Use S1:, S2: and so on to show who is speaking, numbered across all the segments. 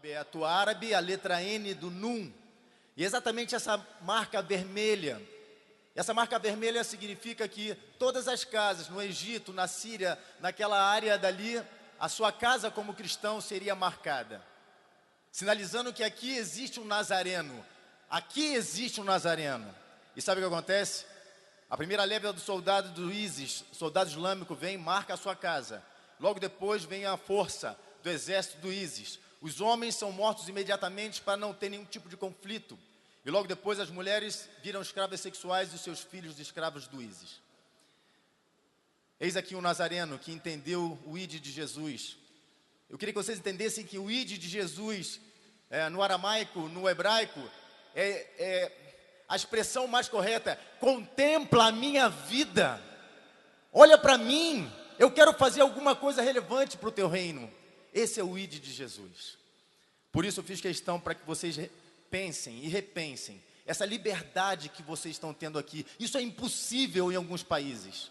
S1: alfabeto árabe, a letra N do Nun. E exatamente essa marca vermelha. Essa marca vermelha significa que todas as casas no Egito, na Síria, naquela área dali, a sua casa como cristão seria marcada. Sinalizando que aqui existe um nazareno. Aqui existe um nazareno. E sabe o que acontece? A primeira leva do soldado do ISIS, soldado islâmico, vem e marca a sua casa. Logo depois vem a força do exército do ISIS. Os homens são mortos imediatamente para não ter nenhum tipo de conflito. E logo depois as mulheres viram escravas sexuais e os seus filhos de escravos do ISIS. Eis aqui um nazareno que entendeu o ID de Jesus. Eu queria que vocês entendessem que o ID de Jesus, no aramaico, no hebraico, a expressão mais correta, contempla a minha vida. Olha para mim, eu quero fazer alguma coisa relevante para o teu reino. Esse é o ID de Jesus. Por isso eu fiz questão para que vocês pensem e repensem essa liberdade que vocês estão tendo aqui. Isso é impossível em alguns países.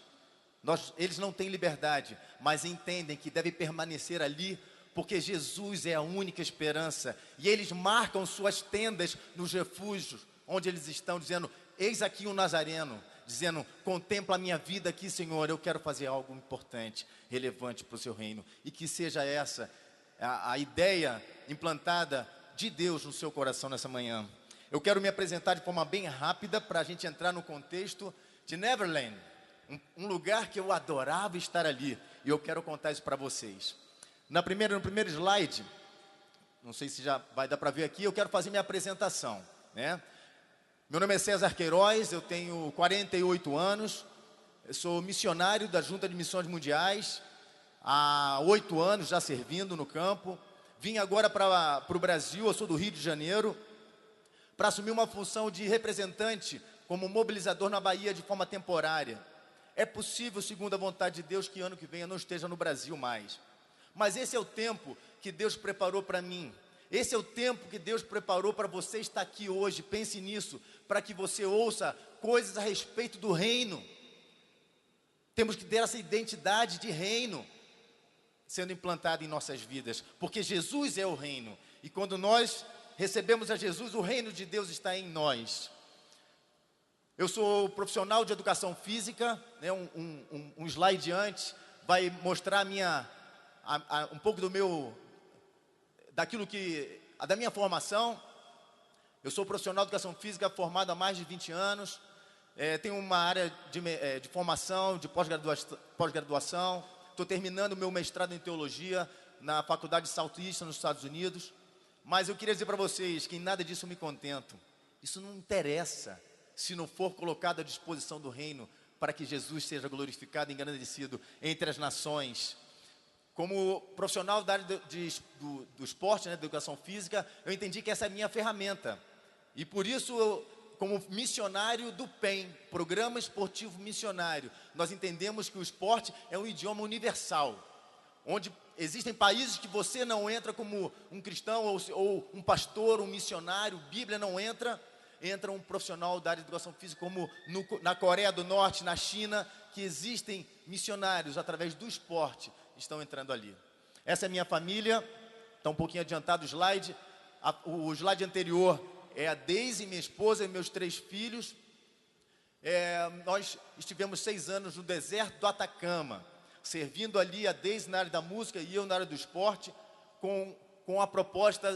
S1: Eles não têm liberdade, mas entendem que devem permanecer ali, porque Jesus é a única esperança. E eles marcam suas tendas nos refúgios, onde eles estão, dizendo, eis aqui um nazareno, dizendo, contempla a minha vida aqui, Senhor, eu quero fazer algo importante, relevante para o seu reino. E que seja essa a ideia implantada de Deus no seu coração nessa manhã. Eu quero me apresentar de forma bem rápida para a gente entrar no contexto de Neverland, um lugar que eu adorava estar ali, e eu quero contar isso para vocês. No primeiro slide, não sei se já vai dar para ver aqui, eu quero fazer minha apresentação, né? Meu nome é César Queiroz, eu tenho 48 anos, eu sou missionário da Junta de Missões Mundiais, há 8 anos já servindo no campo. Vim agora para o Brasil, eu sou do Rio de Janeiro, para assumir uma função de representante como mobilizador na Bahia de forma temporária. É possível, segundo a vontade de Deus, que ano que vem eu não esteja no Brasil mais. Mas esse é o tempo que Deus preparou para mim. Esse é o tempo que Deus preparou para você estar aqui hoje. Pense nisso, para que você ouça coisas a respeito do reino. Temos que ter essa identidade de reino sendo implantada em nossas vidas, porque Jesus é o reino. E quando nós recebemos a Jesus, o reino de Deus está em nós. Eu sou profissional de educação física, né? Um slide antes vai mostrar um pouco da minha formação. Eu sou profissional de educação física formado há mais de 20 anos. Tenho uma área de formação, de pós-graduação. Estou terminando o meu mestrado em teologia na Faculdade de Southeastern, nos Estados Unidos. Mas eu queria dizer para vocês que em nada disso eu me contento. Isso não interessa se não for colocado à disposição do reino para que Jesus seja glorificado e engrandecido entre as nações. Como profissional da área do esporte, né, da educação física, eu entendi que essa é a minha ferramenta. E por isso, como missionário do PEN, Programa Esportivo Missionário, nós entendemos que o esporte é um idioma universal, onde existem países que você não entra como um cristão ou um pastor, um missionário, Bíblia não entra um profissional da área de educação física, como na Coreia do Norte, na China, que existem missionários através do esporte, estão entrando ali. Essa é a minha família, está um pouquinho adiantado o slide. O slide anterior é a Deise, minha esposa, e meus 3 filhos. Nós estivemos 6 anos no deserto do Atacama, servindo ali a Deise na área da música e eu na área do esporte, com a proposta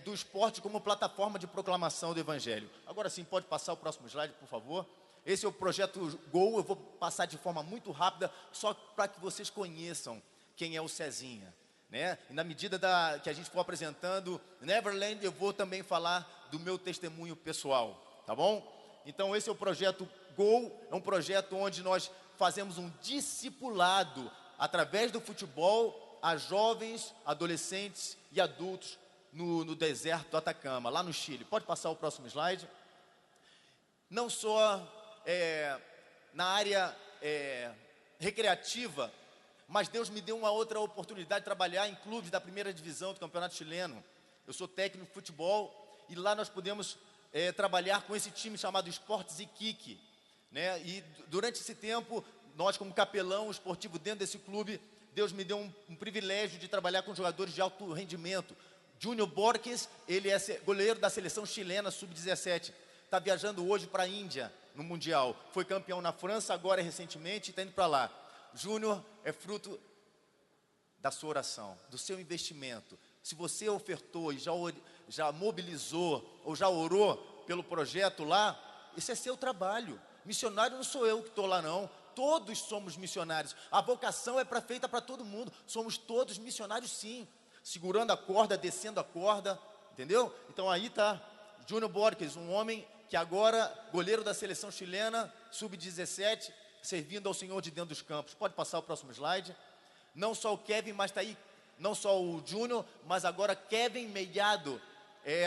S1: do esporte como plataforma de proclamação do Evangelho. Agora sim, pode passar o próximo slide, por favor. Esse é o projeto GO, eu vou passar de forma muito rápida, só para que vocês conheçam quem é o Cezinha, né? E na medida que a gente for apresentando Neverland, eu vou também falar do meu testemunho pessoal, tá bom? Então esse é o projeto GO, é um projeto onde nós fazemos um discipulado através do futebol a jovens, adolescentes e adultos no deserto do Atacama, lá no Chile. Pode passar o próximo slide. Não só na área recreativa, mas Deus me deu uma outra oportunidade de trabalhar em clubes da primeira divisão do campeonato chileno. Eu sou técnico de futebol e lá nós podemos trabalhar com esse time chamado Esportes Iquique, né? E durante esse tempo, nós como capelão esportivo dentro desse clube, Deus me deu um privilégio de trabalhar com jogadores de alto rendimento, Júnior Borges, ele é goleiro da seleção chilena sub-17. Está viajando hoje para a Índia, no Mundial. Foi campeão na França, agora recentemente, está indo para lá. Júnior é fruto da sua oração, do seu investimento. Se você ofertou e já mobilizou ou já orou pelo projeto lá, esse é seu trabalho. Missionário não sou eu que estou lá não, todos somos missionários. A vocação é feita para todo mundo, somos todos missionários sim. Segurando a corda, descendo a corda, entendeu? Então aí está Júnior Borges, um homem que agora, goleiro da seleção chilena, sub-17, servindo ao Senhor de dentro dos campos. Pode passar o próximo slide. Não só o Kevin, mas está aí, não só o Júnior, mas agora Kevin Mellado,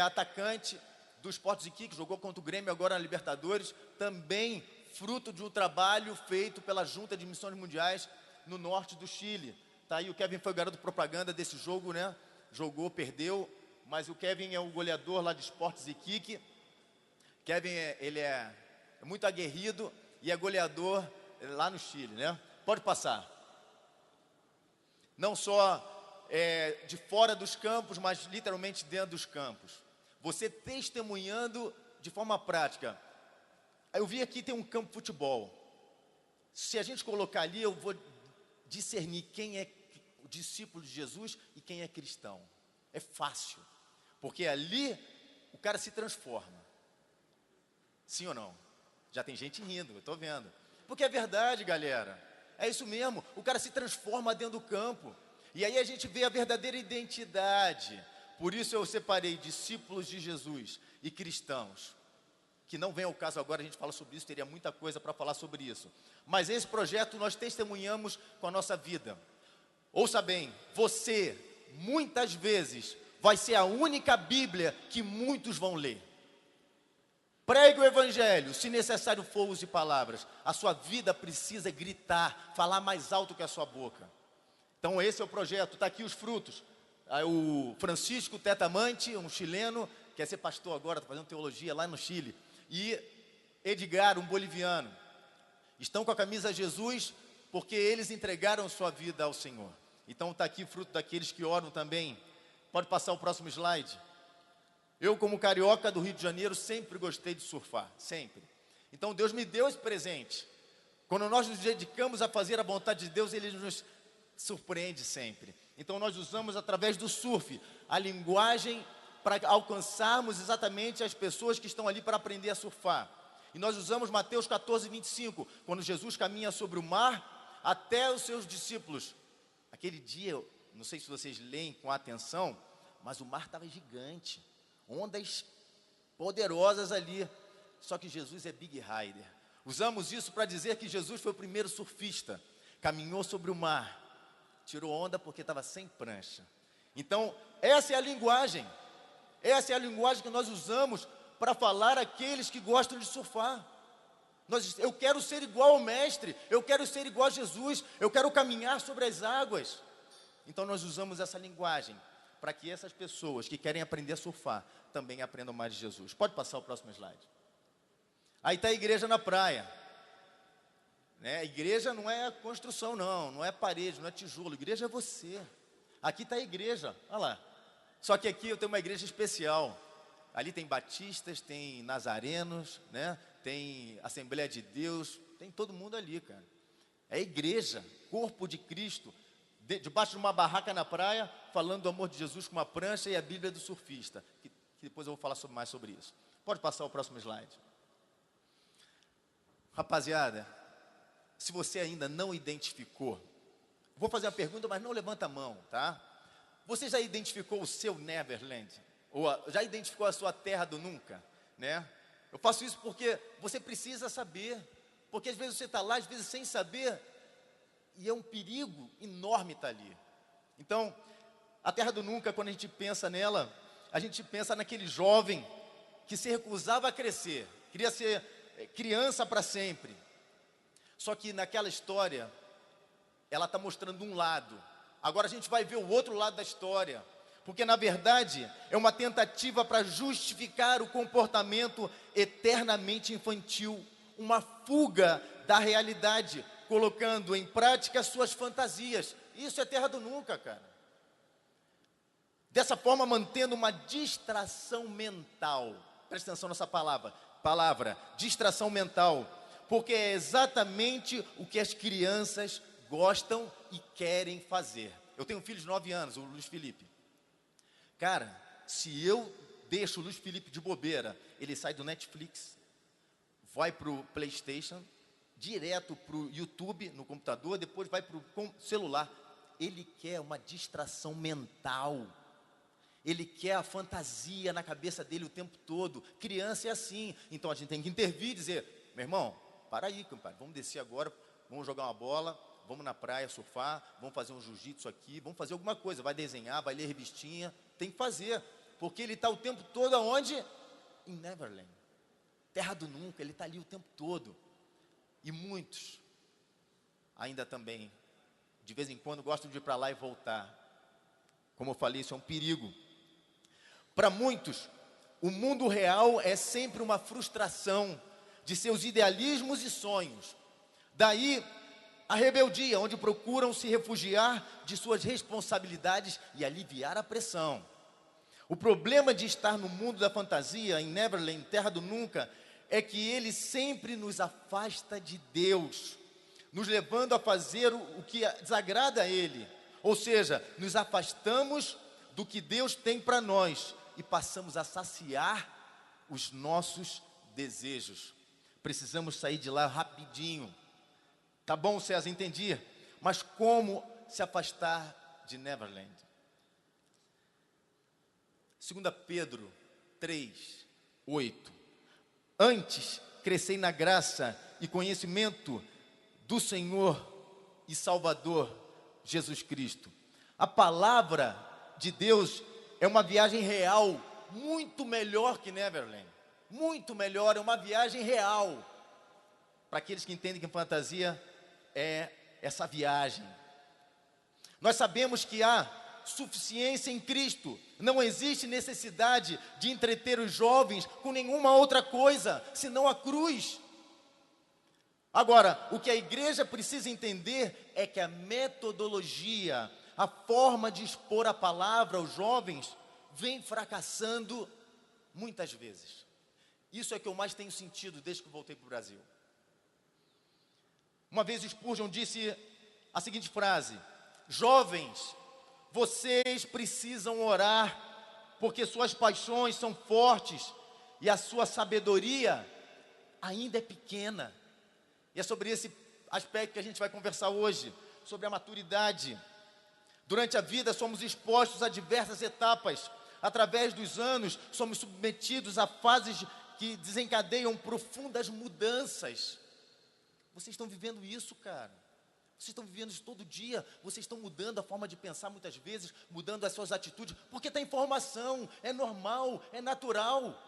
S1: atacante do Sport Iquique, que jogou contra o Grêmio agora na Libertadores, também fruto de um trabalho feito pela Junta de Missões Mundiais no norte do Chile. Tá aí, o Kevin foi o garoto propaganda desse jogo, né? Jogou, perdeu, mas o Kevin é o goleador lá de Sport Iquique. Kevin, ele é muito aguerrido e é goleador lá no Chile, né? Pode passar. Não só de fora dos campos, mas literalmente dentro dos campos. Você testemunhando de forma prática. Eu vi aqui tem um campo de futebol. Se a gente colocar ali, eu vou discernir quem é o discípulo de Jesus e quem é cristão. É fácil, porque ali o cara se transforma. Sim ou não? Já tem gente rindo, eu estou vendo. Porque é verdade, galera. É isso mesmo, o cara se transforma dentro do campo. E aí a gente vê a verdadeira identidade. Por isso eu separei discípulos de Jesus e cristãos. Que não vem ao caso agora, a gente fala sobre isso, teria muita coisa para falar sobre isso. Mas esse projeto nós testemunhamos com a nossa vida. Ouça bem, você, muitas vezes, vai ser a única Bíblia que muitos vão ler. Pregue o Evangelho, se necessário for, use palavras. A sua vida precisa gritar, falar mais alto que a sua boca. Então esse é o projeto, está aqui os frutos. O Francisco Tetamante, um chileno, quer ser pastor agora, está fazendo teologia lá no Chile. E Edgar, um boliviano. Estão com a camisa Jesus, porque eles entregaram sua vida ao Senhor. Então está aqui fruto daqueles que oram também. Pode passar o próximo slide. Eu, como carioca do Rio de Janeiro, sempre gostei de surfar, sempre. Então Deus me deu esse presente. Quando nós nos dedicamos a fazer a vontade de Deus, Ele nos surpreende sempre. Então nós usamos através do surf a linguagem para alcançarmos exatamente as pessoas que estão ali para aprender a surfar. E nós usamos Mateus 14, 25, quando Jesus caminha sobre o mar até os seus discípulos. Aquele dia, não sei se vocês leem com atenção, mas o mar estava gigante. Ondas poderosas ali, só que Jesus é Big Rider. Usamos isso para dizer que Jesus foi o primeiro surfista, caminhou sobre o mar, tirou onda porque estava sem prancha. Então, essa é a linguagem que nós usamos para falar àqueles que gostam de surfar. Eu quero ser igual ao mestre, eu quero ser igual a Jesus, eu quero caminhar sobre as águas. Então nós usamos essa linguagem para que essas pessoas que querem aprender a surfar também aprendam mais de Jesus. Pode passar o próximo slide. Aí está a igreja na praia. Né? A igreja não é construção não é parede, não é tijolo, a igreja é você. Aqui está a igreja, olha lá. Só que aqui eu tenho uma igreja especial. Ali tem batistas, tem nazarenos, né? Tem Assembleia de Deus, tem todo mundo ali, cara. É a igreja, corpo de Cristo, debaixo de uma barraca na praia, falando do amor de Jesus com uma prancha e a Bíblia do surfista, que depois eu vou falar mais sobre isso. Pode passar o próximo slide. Rapaziada, se você ainda não identificou, vou fazer uma pergunta, mas não levanta a mão, tá? Você já identificou o seu Neverland? Ou já identificou a sua terra do nunca? Né? Eu faço isso porque você precisa saber. Porque às vezes você está lá, às vezes sem saber, e é um perigo enorme estar ali. Então, a terra do nunca, quando a gente pensa nela, a gente pensa naquele jovem que se recusava a crescer, queria ser criança para sempre. Só que naquela história, ela está mostrando um lado. Agora a gente vai ver o outro lado da história. Porque na verdade é uma tentativa para justificar o comportamento eternamente infantil. Uma fuga da realidade, colocando em prática suas fantasias. Isso é terra do nunca, cara. Dessa forma, mantendo uma distração mental. Presta atenção nessa palavra, distração mental, porque é exatamente o que as crianças gostam e querem fazer. Eu tenho um filho de 9 anos, o Luiz Felipe. Cara, se eu deixo o Luiz Felipe de bobeira, ele sai do Netflix, vai para o PlayStation, direto para o YouTube no computador, depois vai para o celular. Ele quer uma distração mental. Ele quer a fantasia na cabeça dele o tempo todo. Criança é assim. Então a gente tem que intervir e dizer: meu irmão, para aí, compadre, vamos descer agora, vamos jogar uma bola, vamos na praia surfar, vamos fazer um jiu-jitsu aqui, vamos fazer alguma coisa, vai desenhar, vai ler revistinha, tem que fazer, porque ele está o tempo todo aonde? Em Neverland, terra do nunca, ele está ali o tempo todo. E muitos, ainda também, de vez em quando gostam de ir para lá e voltar. Como eu falei, isso é um perigo. Para muitos, o mundo real é sempre uma frustração de seus idealismos e sonhos. Daí a rebeldia, onde procuram se refugiar de suas responsabilidades e aliviar a pressão. O problema de estar no mundo da fantasia, em Neverland, terra do nunca, é que ele sempre nos afasta de Deus, nos levando a fazer o que desagrada a Ele. Ou seja, nos afastamos do que Deus tem para nós e passamos a saciar os nossos desejos. Precisamos sair de lá rapidinho. Tá bom, César, entendi. Mas como se afastar de Neverland? 2 Pedro 3, 8. Antes, crescei na graça e conhecimento do Senhor e Salvador Jesus Cristo. A palavra de Deus é uma viagem real, muito melhor que Neverland. Muito melhor, é uma viagem real. Para aqueles que entendem que fantasia é essa viagem. Nós sabemos que há suficiência em Cristo. Não existe necessidade de entreter os jovens com nenhuma outra coisa, senão a cruz. Agora, o que a igreja precisa entender é que a metodologia, a forma de expor a palavra aos jovens, vem fracassando muitas vezes. Isso é que eu mais tenho sentido desde que voltei para o Brasil. Uma vez Spurgeon disse a seguinte frase: jovens, vocês precisam orar, porque suas paixões são fortes e a sua sabedoria ainda é pequena. E é sobre esse aspecto que a gente vai conversar hoje, sobre a maturidade. Durante a vida somos expostos a diversas etapas. Através dos anos, somos submetidos a fases que desencadeiam profundas mudanças. Vocês estão vivendo isso, cara. Vocês estão vivendo isso todo dia. Vocês estão mudando a forma de pensar muitas vezes, mudando as suas atitudes, porque está em formação, é normal, é natural.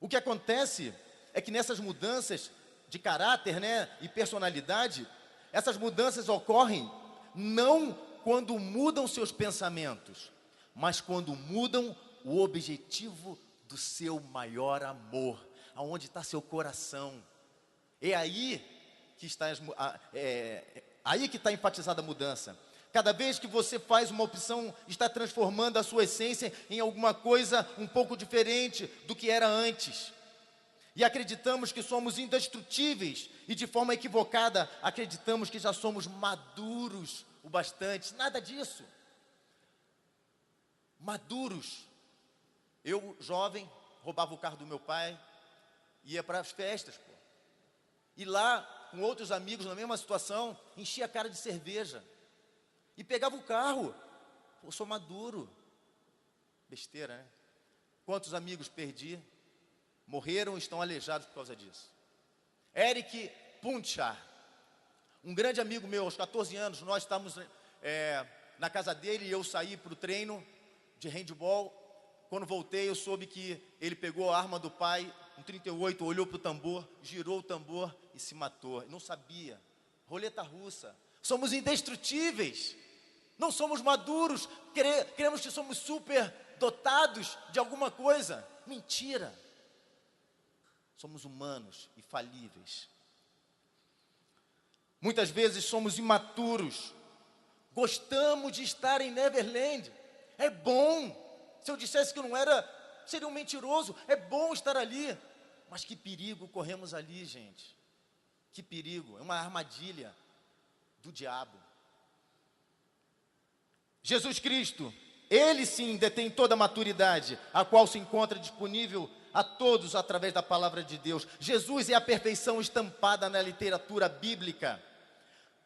S1: O que acontece é que nessas mudanças de caráter, e personalidade, essas mudanças ocorrem não quando mudam seus pensamentos, mas quando mudam o objetivo do seu maior amor, aonde está seu coração. É aí que está aí que está enfatizada a mudança. Cada vez que você faz uma opção, está transformando a sua essência em alguma coisa um pouco diferente do que era antes. E acreditamos que somos indestrutíveis, e de forma equivocada, acreditamos que já somos maduros o bastante. Nada disso. Maduros. Eu, jovem, roubava o carro do meu pai, ia para as festas, pô. E lá, com outros amigos na mesma situação, enchia a cara de cerveja. E pegava o carro. Pô, sou maduro. Besteira, né? Quantos amigos perdi? Morreram e estão aleijados por causa disso. Eric Punchar, um grande amigo meu, aos 14 anos, nós estávamos na casa dele e eu saí para o treino de handball. Quando voltei, eu soube que ele pegou a arma do pai, um 38, olhou para o tambor, girou o tambor e se matou. Não sabia. Roleta russa. Somos indestrutíveis. Não somos maduros. Queremos que somos super dotados de alguma coisa. Mentira. Somos humanos e falíveis. Muitas vezes somos imaturos. Gostamos de estar em Neverland. É bom. Se eu dissesse que não era, seria um mentiroso. É bom estar ali. Mas que perigo corremos ali, gente. Que perigo. É uma armadilha do diabo. Jesus Cristo, Ele sim detém toda a maturidade, a qual se encontra disponível a todos através da palavra de Deus. Jesus é a perfeição estampada na literatura bíblica.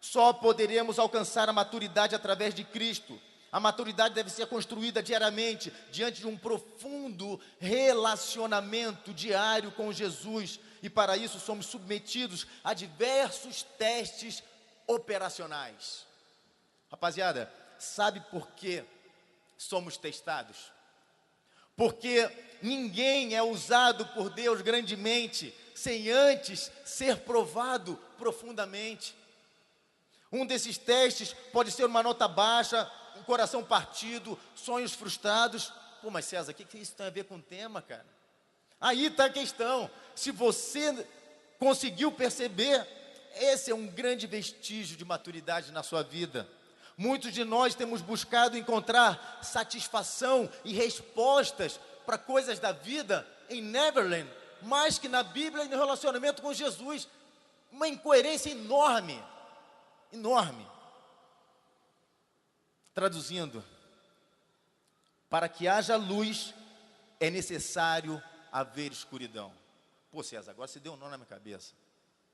S1: Só poderemos alcançar a maturidade através de Cristo. A maturidade deve ser construída diariamente, diante de um profundo relacionamento diário com Jesus. E para isso somos submetidos a diversos testes operacionais. Rapaziada, sabe por que somos testados? Porque ninguém é usado por Deus grandemente sem antes ser provado profundamente. Um desses testes pode ser uma nota baixa, um coração partido, sonhos frustrados. Pô, mas César, o que isso tem a ver com o tema, cara? Aí está a questão. Se você conseguiu perceber, esse é um grande vestígio de maturidade na sua vida. Muitos de nós temos buscado encontrar satisfação e respostas para coisas da vida em Neverland, mais que na Bíblia e no relacionamento com Jesus. Uma incoerência enorme, enorme. Traduzindo, para que haja luz, é necessário haver escuridão. Pô, César, agora você deu um nó na minha cabeça.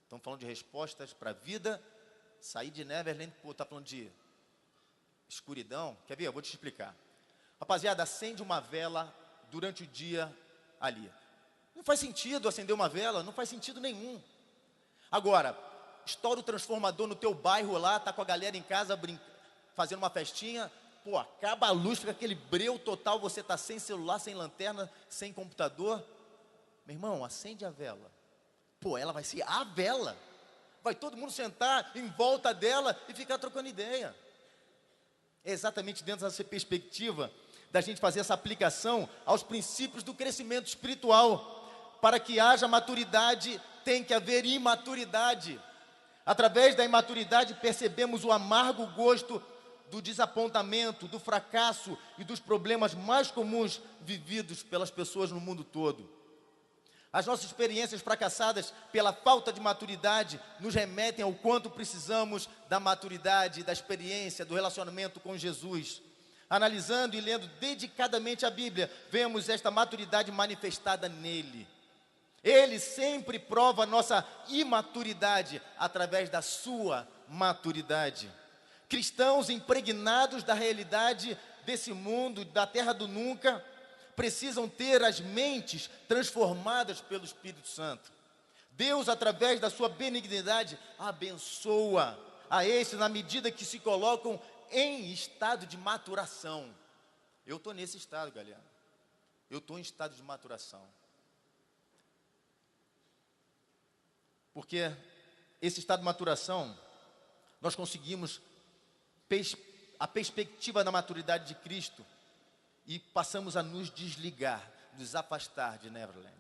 S1: Estamos falando de respostas para a vida, sair de Neverland, pô, está falando de escuridão. Quer ver? Eu vou te explicar. Rapaziada, acende uma vela durante o dia ali. Não faz sentido acender uma vela, não faz sentido nenhum. Agora, estoura o transformador no teu bairro lá, tá com a galera em casa fazendo uma festinha, pô, acaba a luz, fica aquele breu total, você tá sem celular, sem lanterna, sem computador. Meu irmão, acende a vela. Pô, ela vai ser a vela. Vai todo mundo sentar em volta dela e ficar trocando ideia. É exatamente dentro dessa perspectiva da gente fazer essa aplicação aos princípios do crescimento espiritual. Para que haja maturidade, tem que haver imaturidade. Através da imaturidade percebemos o amargo gosto do desapontamento, do fracasso e dos problemas mais comuns vividos pelas pessoas no mundo todo. As nossas experiências fracassadas pela falta de maturidade nos remetem ao quanto precisamos da maturidade, da experiência, do relacionamento com Jesus. Analisando e lendo dedicadamente a Bíblia, vemos esta maturidade manifestada nele. Ele sempre prova a nossa imaturidade através da sua maturidade. Cristãos impregnados da realidade desse mundo, da terra do nunca, precisam ter as mentes transformadas pelo Espírito Santo. Deus, através da sua benignidade, abençoa a esses na medida que se colocam em estado de maturação. Eu estou nesse estado, galera. Eu estou em estado de maturação. Porque esse estado de maturação, nós conseguimos a perspectiva da maturidade de Cristo e passamos a nos desligar, nos afastar de Neverland.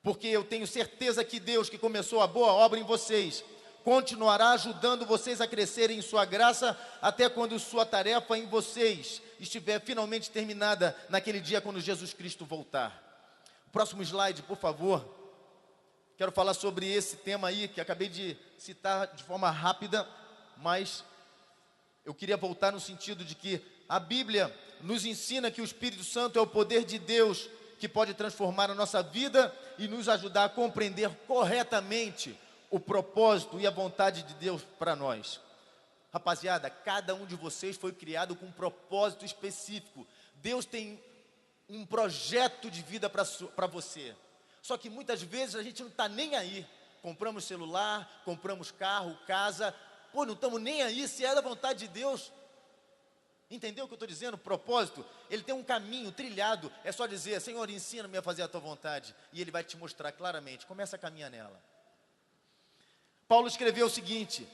S1: Porque eu tenho certeza que Deus, que começou a boa obra em vocês, continuará ajudando vocês a crescerem em sua graça, até quando sua tarefa em vocês estiver finalmente terminada, naquele dia quando Jesus Cristo voltar. Próximo slide, por favor. Quero falar sobre esse tema aí, que acabei de citar de forma rápida, mas eu queria voltar no sentido de que a Bíblia nos ensina que o Espírito Santo é o poder de Deus que pode transformar a nossa vida e nos ajudar a compreender corretamente o propósito e a vontade de Deus para nós. Rapaziada, cada um de vocês foi criado com um propósito específico. Deus tem um projeto de vida para você. Só que muitas vezes a gente não está nem aí. Compramos celular, compramos carro, casa. Pô, não estamos nem aí se é da vontade de Deus. Entendeu o que eu estou dizendo? O propósito, ele tem um caminho trilhado. É só dizer, Senhor, ensina-me a fazer a tua vontade. E ele vai te mostrar claramente. Começa a caminhar nela. Paulo escreveu o seguinte: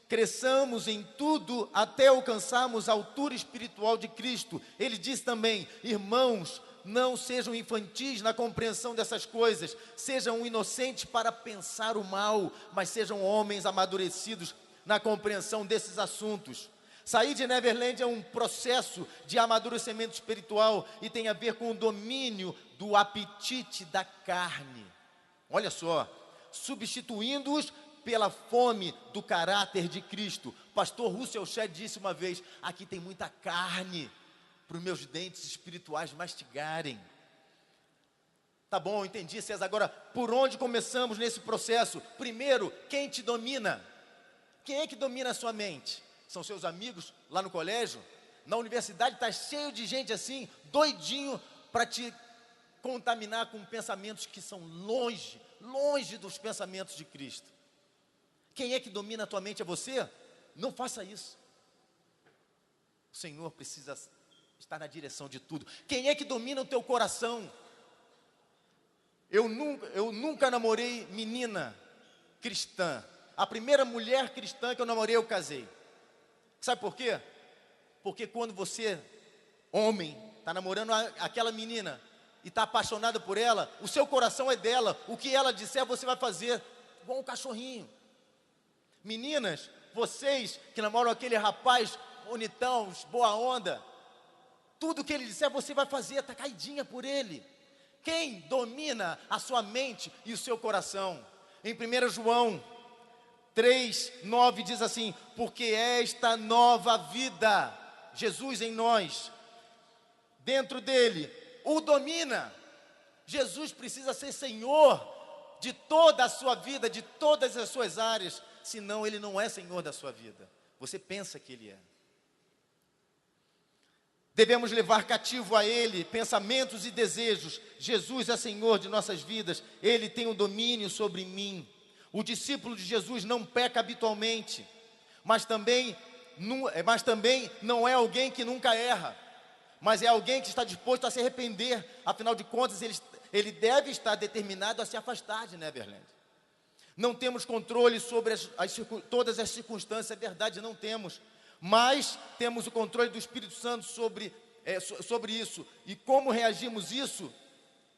S1: cresçamos em tudo até alcançarmos a altura espiritual de Cristo. Ele diz também, irmãos, não sejam infantis na compreensão dessas coisas. Sejam inocentes para pensar o mal, mas sejam homens amadurecidos na compreensão desses assuntos. Sair de Neverland é um processo de amadurecimento espiritual e tem a ver com o domínio do apetite da carne. Olha só, substituindo-os pela fome do caráter de Cristo. Pastor Russell Shedd disse uma vez: aqui tem muita carne para os meus dentes espirituais mastigarem. Tá bom, entendi, César. Agora, por onde começamos nesse processo? Primeiro, quem te domina? Quem é que domina a sua mente? São seus amigos lá no colégio? Na universidade está cheio de gente assim, doidinho para te contaminar com pensamentos que são longe dos pensamentos de Cristo. Quem é que domina a tua mente? É você? Não faça isso. O Senhor precisa estar na direção de tudo. Quem é que domina o teu coração? Eu nunca namorei menina cristã. A primeira mulher cristã que eu namorei, eu casei. Sabe por quê? Porque quando você, homem, está namorando aquela menina e está apaixonado por ela, o seu coração é dela. O que ela disser, você vai fazer igual um cachorrinho. Meninas, vocês que namoram aquele rapaz bonitão, boa onda, tudo que ele disser, você vai fazer, está caidinha por ele. Quem domina a sua mente e o seu coração? Em 1 João 3:9 diz assim: porque esta nova vida, Jesus em nós, dentro dele, o domina. Jesus precisa ser Senhor de toda a sua vida, de todas as suas áreas, senão ele não é Senhor da sua vida. Você pensa que ele é. Devemos levar cativo a ele pensamentos e desejos. Jesus é Senhor de nossas vidas, ele tem o domínio sobre mim. O discípulo de Jesus não peca habitualmente, mas também não é alguém que nunca erra, mas é alguém que está disposto a se arrepender. Afinal de contas, ele deve estar determinado a se afastar de Neverland. Não temos controle sobre todas as circunstâncias, é verdade, não temos, mas temos o controle do Espírito Santo sobre isso. E como reagimos isso,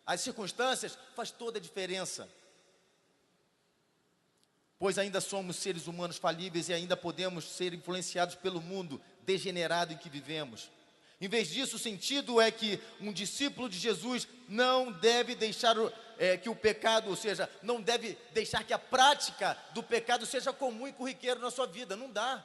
S1: as circunstâncias, faz toda a diferença. Pois ainda somos seres humanos falíveis e ainda podemos ser influenciados pelo mundo degenerado em que vivemos. Em vez disso, o sentido é que um discípulo de Jesus não deve deixar que o pecado, ou seja, não deve deixar que a prática do pecado seja comum e corriqueiro na sua vida. Não dá.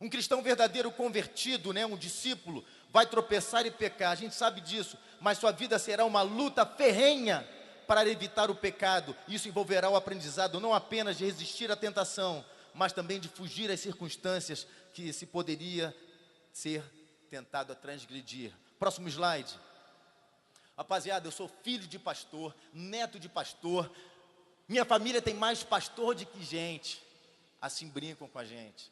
S1: Um cristão verdadeiro convertido, um discípulo, vai tropeçar e pecar, a gente sabe disso, mas sua vida será uma luta ferrenha para evitar o pecado. Isso envolverá o aprendizado não apenas de resistir à tentação, mas também de fugir às circunstâncias que se poderia ser tentado a transgredir. Próximo slide. Rapaziada, eu sou filho de pastor, neto de pastor, minha família tem mais pastor do que gente, assim brincam com a gente.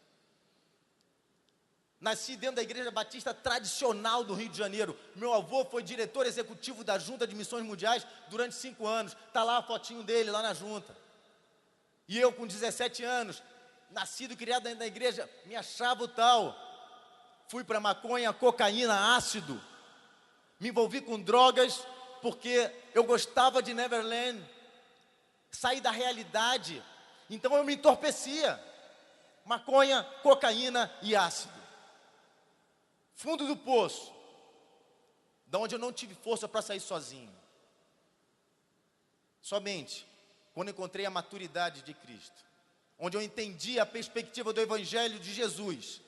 S1: Nasci dentro da igreja batista tradicional do Rio de Janeiro. Meu avô foi diretor executivo da Junta de Missões Mundiais durante 5 anos. Está lá a fotinho dele, lá na junta. E eu com 17 anos, nascido e criado dentro da igreja, me achava o tal. Fui para maconha, cocaína, ácido. Me envolvi com drogas porque eu gostava de Neverland. Saí da realidade. Então eu me entorpecia. Maconha, cocaína e ácido. Fundo do poço, da onde eu não tive força para sair sozinho. Somente quando encontrei a maturidade de Cristo, onde eu entendi a perspectiva do Evangelho de Jesus.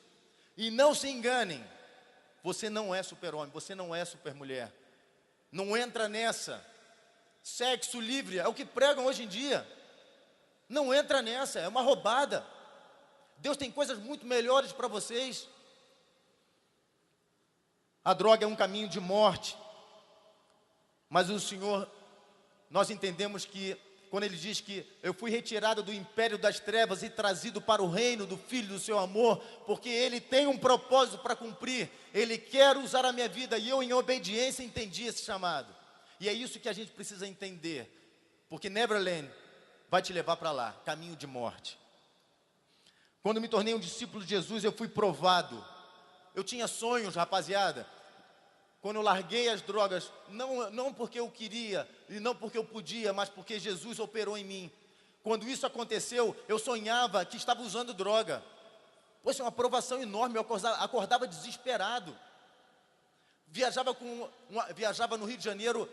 S1: E não se enganem, você não é super-homem, você não é super-mulher. Não entra nessa. Sexo livre é o que pregam hoje em dia. Não entra nessa, é uma roubada. Deus tem coisas muito melhores para vocês. A droga é um caminho de morte, mas o Senhor, nós entendemos que, quando Ele diz que eu fui retirado do império das trevas e trazido para o reino do Filho do seu amor, porque Ele tem um propósito para cumprir, Ele quer usar a minha vida, e eu em obediência entendi esse chamado, e é isso que a gente precisa entender, porque Neverland vai te levar para lá, caminho de morte. Quando me tornei um discípulo de Jesus, eu fui provado. Eu tinha sonhos, rapaziada, quando eu larguei as drogas, não porque eu queria, e não porque eu podia, mas porque Jesus operou em mim. Quando isso aconteceu, eu sonhava que estava usando droga. Poxa, uma provação enorme, eu acordava desesperado. Viajava no Rio de Janeiro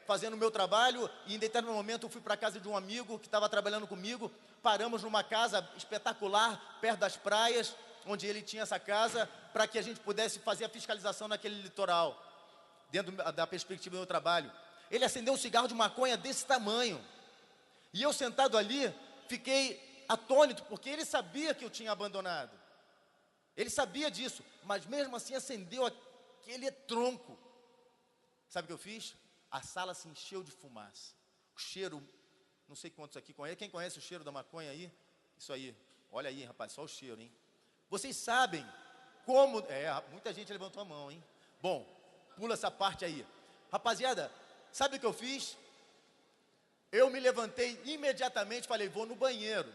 S1: fazendo o meu trabalho, e em determinado momento eu fui para a casa de um amigo que estava trabalhando comigo. Paramos numa casa espetacular, perto das praias, onde ele tinha essa casa, para que a gente pudesse fazer a fiscalização naquele litoral, dentro da perspectiva do meu trabalho. Ele acendeu um cigarro de maconha desse tamanho, e eu sentado ali, fiquei atônito, porque ele sabia que eu tinha abandonado. Ele sabia disso, mas mesmo assim acendeu aquele tronco. Sabe o que eu fiz? A sala se encheu de fumaça. O cheiro, não sei quantos aqui conhecem. Quem conhece o cheiro da maconha aí? Isso aí, olha aí, rapaz, só o cheiro, hein? Vocês sabem como... muita gente levantou a mão, hein? Bom, pula essa parte aí. Rapaziada, sabe o que eu fiz? Eu me levantei imediatamente, falei, vou no banheiro.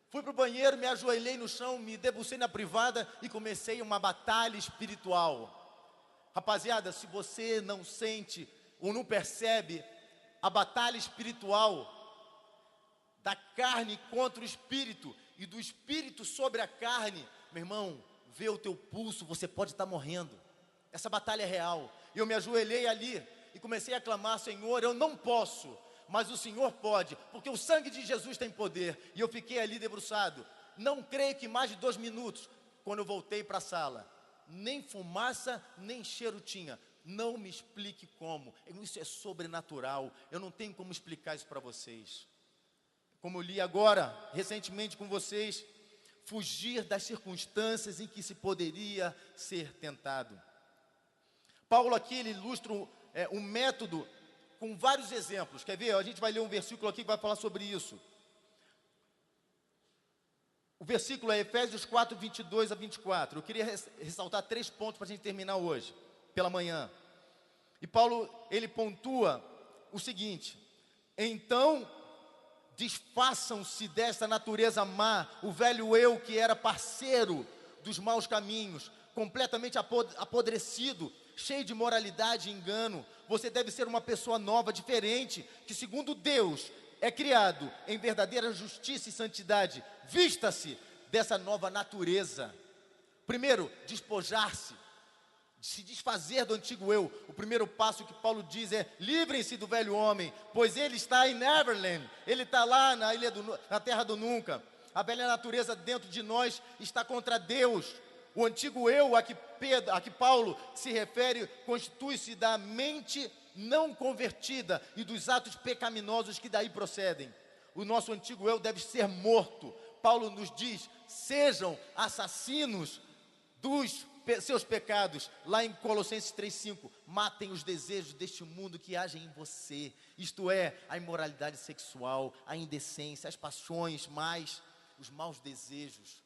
S1: Fui para o banheiro, me ajoelhei no chão, me debrucei na privada e comecei uma batalha espiritual. Rapaziada, se você não sente ou não percebe a batalha espiritual da carne contra o espírito e do espírito sobre a carne, meu irmão, vê o teu pulso, você pode estar morrendo. Essa batalha é real. Eu me ajoelhei ali e comecei a clamar, Senhor, eu não posso, mas o Senhor pode, porque o sangue de Jesus tem poder. E eu fiquei ali debruçado. Não creio que mais de 2 minutos, quando eu voltei para a sala, nem fumaça, nem cheiro tinha. Não me explique como, isso é sobrenatural, eu não tenho como explicar isso para vocês. Como eu li agora, recentemente com vocês, fugir das circunstâncias em que se poderia ser tentado. Paulo aqui, ele ilustra um método com vários exemplos. Quer ver? A gente vai ler um versículo aqui que vai falar sobre isso. O versículo é Efésios 4, 22 a 24. Eu queria ressaltar 3 pontos para a gente terminar hoje, pela manhã. E Paulo, ele pontua o seguinte: então, desfaçam-se desta natureza má, o velho eu que era parceiro dos maus caminhos, completamente apodrecido, cheio de moralidade e engano. Você deve ser uma pessoa nova, diferente, que segundo Deus é criado em verdadeira justiça e santidade. Vista-se dessa nova natureza. Primeiro, despojar-se, se desfazer do antigo eu. O primeiro passo que Paulo diz é: livrem-se do velho homem, pois ele está em Neverland, ele está lá na terra do nunca. A velha natureza dentro de nós está contra Deus. O antigo eu a que Paulo se refere constitui-se da mente não convertida e dos atos pecaminosos que daí procedem. O nosso antigo eu deve ser morto. Paulo nos diz: sejam assassinos dos seus pecados. Lá em Colossenses 3,5, matem os desejos deste mundo que agem em você, isto é, a imoralidade sexual, a indecência, as paixões, os maus desejos.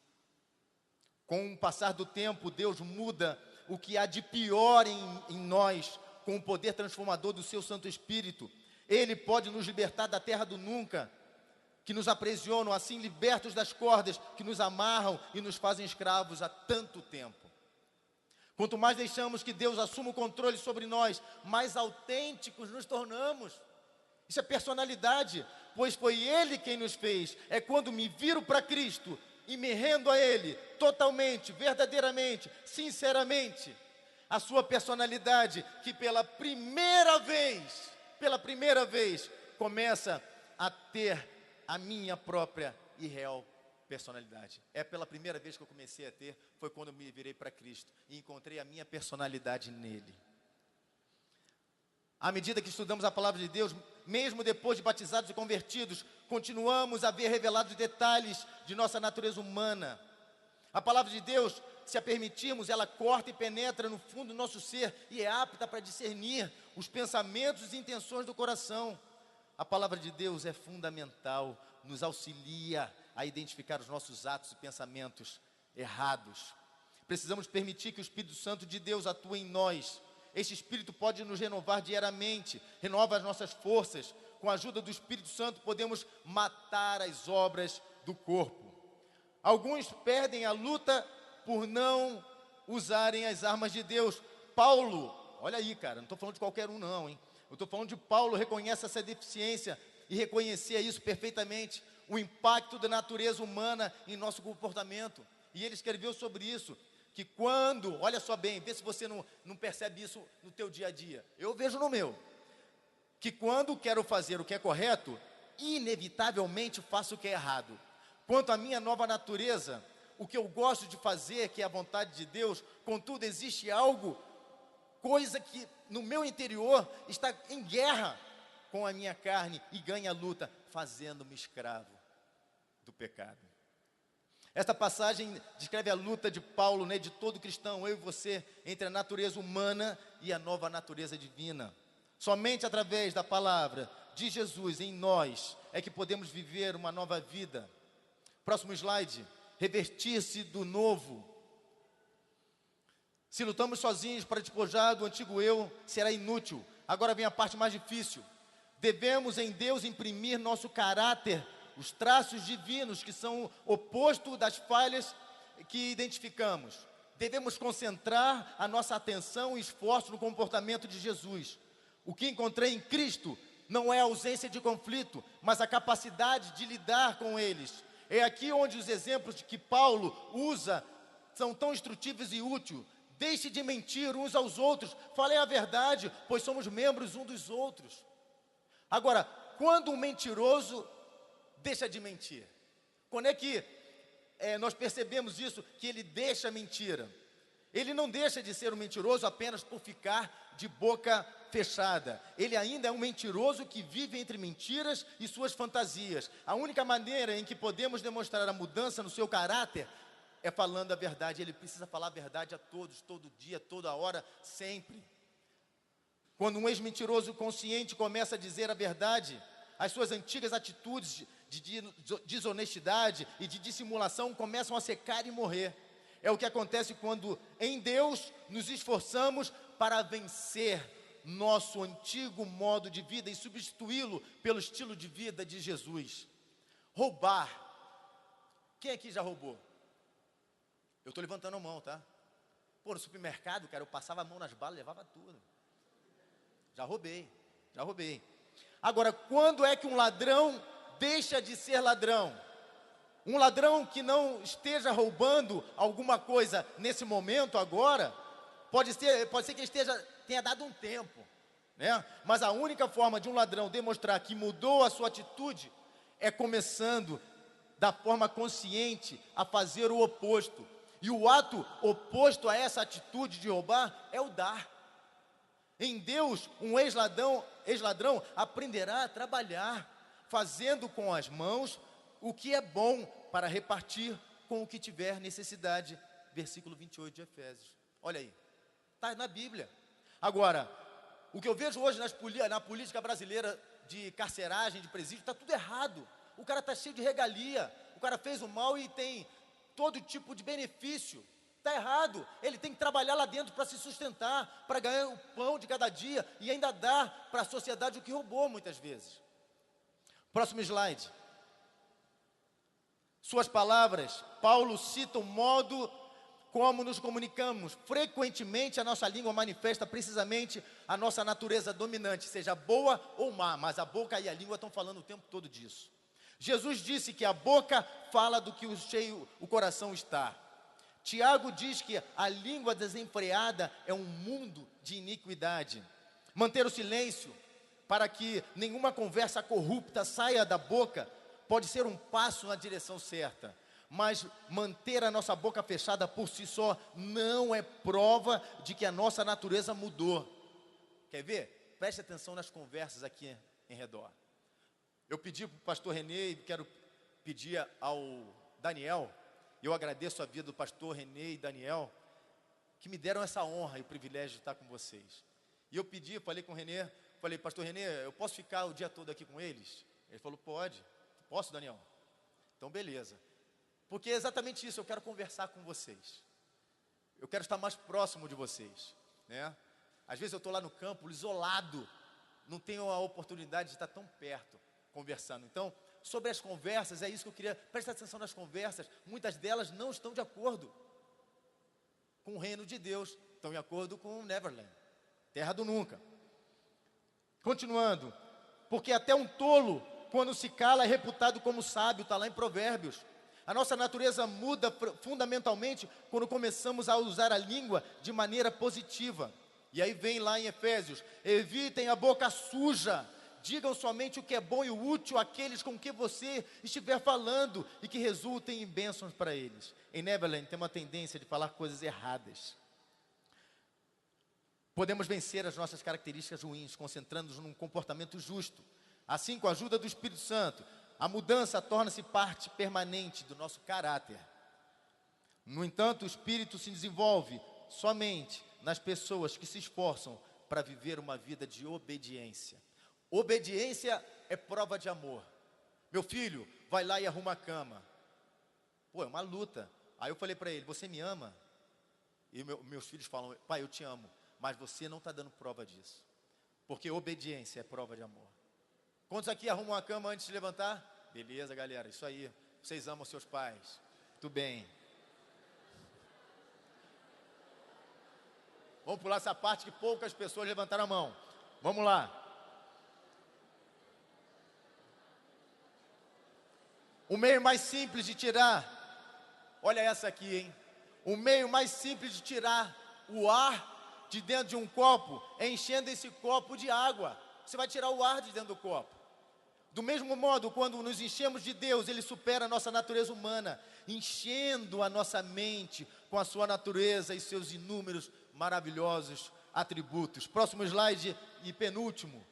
S1: Com o passar do tempo, Deus muda o que há de pior em nós, com o poder transformador do seu Santo Espírito. Ele pode nos libertar da terra do nunca, que nos aprisionam, assim libertos das cordas que nos amarram e nos fazem escravos há tanto tempo. Quanto mais deixamos que Deus assuma o controle sobre nós, mais autênticos nos tornamos. Isso é personalidade, pois foi Ele quem nos fez. É quando me viro para Cristo e me rendo a Ele, totalmente, verdadeiramente, sinceramente, a sua personalidade, que pela primeira vez, começa a ter a minha própria e real personalidade. É pela primeira vez que eu comecei a ter, foi quando eu me virei para Cristo e encontrei a minha personalidade nele. À medida que estudamos a palavra de Deus, mesmo depois de batizados e convertidos, continuamos a ver revelados detalhes de nossa natureza humana. A palavra de Deus, se a permitirmos, ela corta e penetra no fundo do nosso ser e é apta para discernir os pensamentos e intenções do coração. A palavra de Deus é fundamental, nos auxilia a identificar os nossos atos e pensamentos errados. Precisamos permitir que o Espírito Santo de Deus atue em nós. Este Espírito pode nos renovar diariamente, renova as nossas forças. Com a ajuda do Espírito Santo podemos matar as obras do corpo. Alguns perdem a luta por não usarem as armas de Deus. Paulo, olha aí, cara, não estou falando de qualquer um não, hein? Eu estou falando de Paulo, reconhece essa deficiência e reconhecia isso perfeitamente, o impacto da natureza humana em nosso comportamento. E ele escreveu sobre isso, que quando, olha só bem, vê se você não percebe isso no teu dia a dia. Eu vejo no meu. Que quando quero fazer o que é correto, inevitavelmente faço o que é errado. Quanto à minha nova natureza, o que eu gosto de fazer, que é a vontade de Deus, contudo existe algo, coisa que no meu interior está em guerra com a minha carne e ganha luta, fazendo-me escravo do pecado. Esta passagem descreve a luta de Paulo, de todo cristão, eu e você, entre a natureza humana e a nova natureza divina. Somente através da palavra de Jesus em nós é que podemos viver uma nova vida. Próximo slide, revestir-se do novo. Se lutamos sozinhos para despojar do antigo eu, será inútil. Agora vem a parte mais difícil. Devemos em Deus imprimir nosso caráter, os traços divinos que são oposto das falhas que identificamos. Devemos concentrar a nossa atenção e esforço no comportamento de Jesus. O que encontrei em Cristo não é a ausência de conflito, mas a capacidade de lidar com eles. É aqui onde os exemplos que Paulo usa são tão instrutivos e úteis. Deixe de mentir uns aos outros, falem a verdade, pois somos membros uns dos outros. Agora, quando um mentiroso deixa de mentir? Quando é que nós percebemos isso, que ele deixa a mentira? Ele não deixa de ser um mentiroso apenas por ficar de boca fechada. Ele ainda é um mentiroso que vive entre mentiras e suas fantasias. A única maneira em que podemos demonstrar a mudança no seu caráter é falando a verdade. Ele precisa falar a verdade a todos, todo dia, toda hora, sempre. Quando um ex-mentiroso consciente começa a dizer a verdade, as suas antigas atitudes de desonestidade e de dissimulação começam a secar e morrer. É o que acontece quando em Deus nos esforçamos para vencer nosso antigo modo de vida e substituí-lo pelo estilo de vida de Jesus. Roubar. Quem aqui já roubou? Eu estou levantando a mão, tá? Pô, no supermercado, cara, eu passava a mão nas balas, levava tudo. Já roubei. Agora, quando é que um ladrão deixa de ser ladrão? Um ladrão que não esteja roubando alguma coisa nesse momento agora, pode ser que ele tenha dado um tempo, né? Mas a única forma de um ladrão demonstrar que mudou a sua atitude é começando da forma consciente a fazer o oposto. E o ato oposto a essa atitude de roubar é o dar. Em Deus, um ex-ladrão aprenderá a trabalhar, fazendo com as mãos o que é bom para repartir com o que tiver necessidade. Versículo 28 de Efésios. Olha aí, está na Bíblia. Agora, o que eu vejo hoje na política brasileira de carceragem, de presídio, está tudo errado. O cara está cheio de regalia, o cara fez o mal e tem todo tipo de benefício. Está errado, ele tem que trabalhar lá dentro para se sustentar, para ganhar o pão de cada dia e ainda dar para a sociedade o que roubou muitas vezes. Próximo slide. Suas palavras, Paulo cita o modo como nos comunicamos. Frequentemente a nossa língua manifesta precisamente a nossa natureza dominante, seja boa ou má, mas a boca e a língua estão falando o tempo todo disso. Jesus disse que a boca fala do que cheio o coração está. Tiago diz que a língua desenfreada é um mundo de iniquidade. Manter o silêncio para que nenhuma conversa corrupta saia da boca pode ser um passo na direção certa, mas manter a nossa boca fechada por si só não é prova de que a nossa natureza mudou. Quer ver? Preste atenção nas conversas aqui em redor. Eu pedi para o pastor Renê e quero pedir ao Daniel. Eu agradeço a vida do pastor Renê e Daniel, que me deram essa honra e o privilégio de estar com vocês. E eu falei com o Renê, falei, pastor Renê, eu posso ficar o dia todo aqui com eles? Ele falou, pode. Posso, Daniel? Então, beleza. Porque é exatamente isso, eu quero conversar com vocês. Eu quero estar mais próximo de vocês, né? Às vezes eu estou lá no campo, isolado, não tenho a oportunidade de estar tão perto, conversando. Então, sobre as conversas, é isso que eu queria, presta atenção nas conversas, muitas delas não estão de acordo com o reino de Deus, estão de acordo com Neverland, terra do nunca. Continuando, porque até um tolo, quando se cala, é reputado como sábio, está lá em Provérbios. A nossa natureza muda fundamentalmente quando começamos a usar a língua de maneira positiva. E aí vem lá em Efésios: evitem a boca suja, digam somente o que é bom e útil àqueles com que você estiver falando e que resultem em bênçãos para eles. Em Neverland tem uma tendência de falar coisas erradas. Podemos vencer as nossas características ruins, concentrando-nos num comportamento justo. Assim, com a ajuda do Espírito Santo, a mudança torna-se parte permanente do nosso caráter. No entanto, o Espírito se desenvolve somente nas pessoas que se esforçam para viver uma vida de obediência. Obediência é prova de amor. Meu filho, vai lá e arruma a cama. Pô, é uma luta. Aí eu falei para ele: você me ama? E meus filhos falam: pai, eu te amo, mas você não está dando prova disso. Porque obediência é prova de amor. Quantos aqui arrumam a cama antes de levantar? Beleza, galera, isso aí. Vocês amam seus pais. Muito bem. Vamos pular essa parte que poucas pessoas levantaram a mão. Vamos lá. O meio mais simples de tirar, olha essa aqui, hein? O meio mais simples de tirar o ar de dentro de um copo é enchendo esse copo de água. Você vai tirar o ar de dentro do copo. Do mesmo modo, quando nos enchemos de Deus, Ele supera a nossa natureza humana, enchendo a nossa mente com a sua natureza e seus inúmeros maravilhosos atributos. Próximo slide e penúltimo.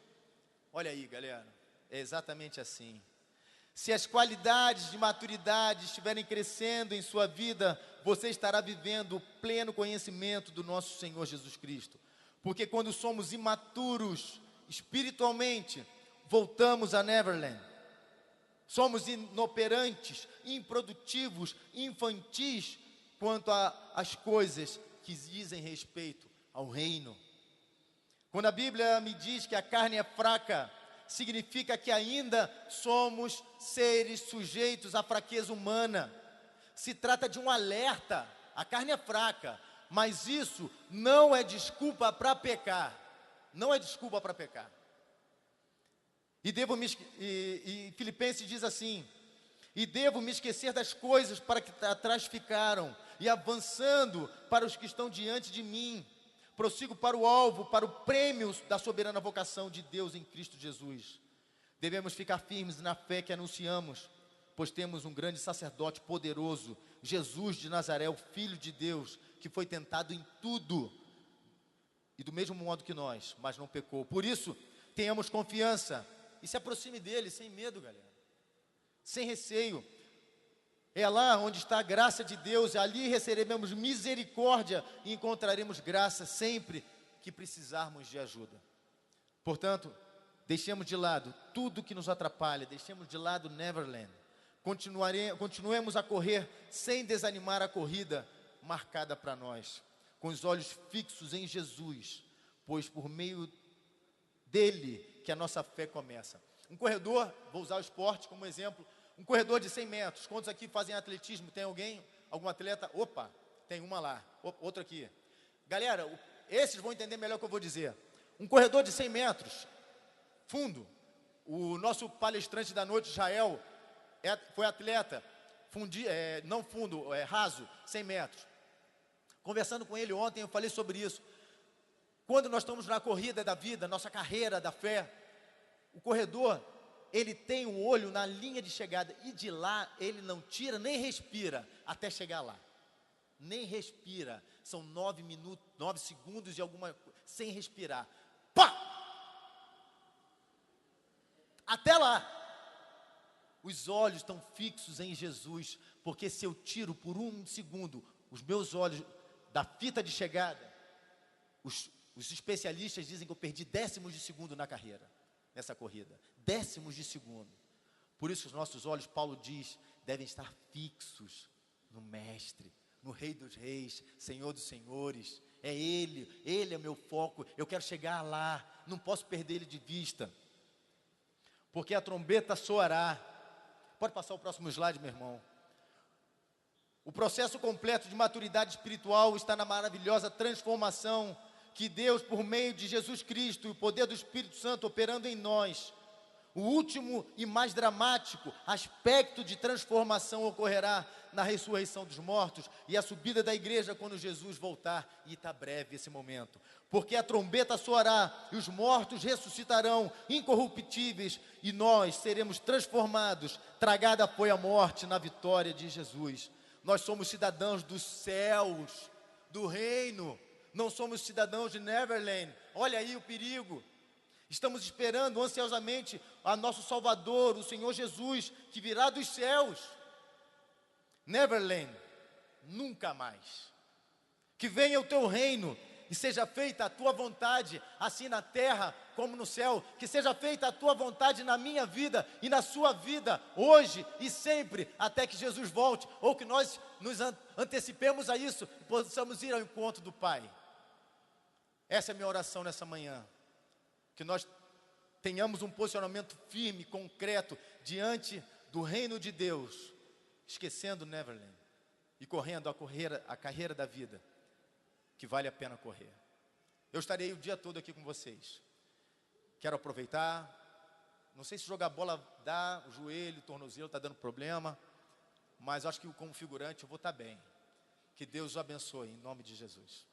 S1: Olha aí, galera, é exatamente assim. Se as qualidades de maturidade estiverem crescendo em sua vida, você estará vivendo o pleno conhecimento do nosso Senhor Jesus Cristo. Porque quando somos imaturos espiritualmente, voltamos a Neverland. Somos inoperantes, improdutivos, infantis quanto às coisas que dizem respeito ao reino. Quando a Bíblia me diz que a carne é fraca, significa que ainda somos seres sujeitos à fraqueza humana. Se trata de um alerta. A carne é fraca, mas isso não é desculpa para pecar. Não é desculpa para pecar. E Filipenses diz assim: e devo me esquecer das coisas para que atrás ficaram, e avançando para os que estão diante de mim, prossigo para o alvo, para o prêmio da soberana vocação de Deus em Cristo Jesus. Devemos ficar firmes na fé que anunciamos, pois temos um grande sacerdote poderoso, Jesus de Nazaré, o Filho de Deus, que foi tentado em tudo, e do mesmo modo que nós, mas não pecou. Por isso, tenhamos confiança, e se aproxime dele sem medo, galera, sem receio. É lá onde está a graça de Deus, ali receberemos misericórdia e encontraremos graça sempre que precisarmos de ajuda. Portanto, deixemos de lado tudo que nos atrapalha, deixemos de lado Neverland. Continuemos a correr sem desanimar a corrida marcada para nós, com os olhos fixos em Jesus, pois por meio dele que a nossa fé começa. Um corredor, vou usar o esporte como exemplo, um corredor de 100 metros, quantos aqui fazem atletismo? Tem alguém? Algum atleta? Opa, tem uma lá, outro aqui. Galera, esses vão entender melhor o que eu vou dizer. Um corredor de 100 metros, fundo. O nosso palestrante da noite, Israel, foi atleta, raso, 100 metros. Conversando com ele ontem, eu falei sobre isso. Quando nós estamos na corrida da vida, nossa carreira da fé, o corredor, ele tem o olho na linha de chegada, e de lá ele não tira nem respira até chegar lá. Nem respira. São 9 minutos, 9 segundos e alguma coisa, sem respirar. Pá! Até lá. Os olhos estão fixos em Jesus, porque se eu tiro por um segundo os meus olhos da fita de chegada, os especialistas dizem que eu perdi décimos de segundo na carreira, nessa corrida, décimos de segundo. Por isso os nossos olhos, Paulo diz, devem estar fixos no Mestre, no Rei dos Reis, Senhor dos Senhores. É Ele é meu foco, eu quero chegar lá, não posso perder Ele de vista, porque a trombeta soará. Pode passar o próximo slide, meu irmão. O processo completo de maturidade espiritual está na maravilhosa transformação que Deus, por meio de Jesus Cristo e o poder do Espírito Santo operando em nós, O último e mais dramático aspecto de transformação ocorrerá na ressurreição dos mortos e a subida da igreja quando Jesus voltar. E está breve esse momento. Porque a trombeta soará e os mortos ressuscitarão incorruptíveis e nós seremos transformados. Tragada foi a morte na vitória de Jesus. Nós somos cidadãos dos céus, do reino. Não somos cidadãos de Neverland. Olha aí o perigo. Estamos esperando ansiosamente a nosso Salvador, o Senhor Jesus, que virá dos céus. Neverland, nunca mais. Que venha o teu reino e seja feita a tua vontade, assim na terra como no céu. Que seja feita a tua vontade na minha vida e na sua vida, hoje e sempre, até que Jesus volte, ou que nós nos antecipemos a isso e possamos ir ao encontro do Pai. Essa é a minha oração nessa manhã. Que nós tenhamos um posicionamento firme, concreto, diante do reino de Deus, esquecendo Neverland e correndo a carreira da vida, que vale a pena correr. Eu estarei o dia todo aqui com vocês. Quero aproveitar. Não sei se jogar bola dá, o joelho, o tornozelo está dando problema, mas acho que como figurante eu vou estar bem. Que Deus o abençoe, em nome de Jesus.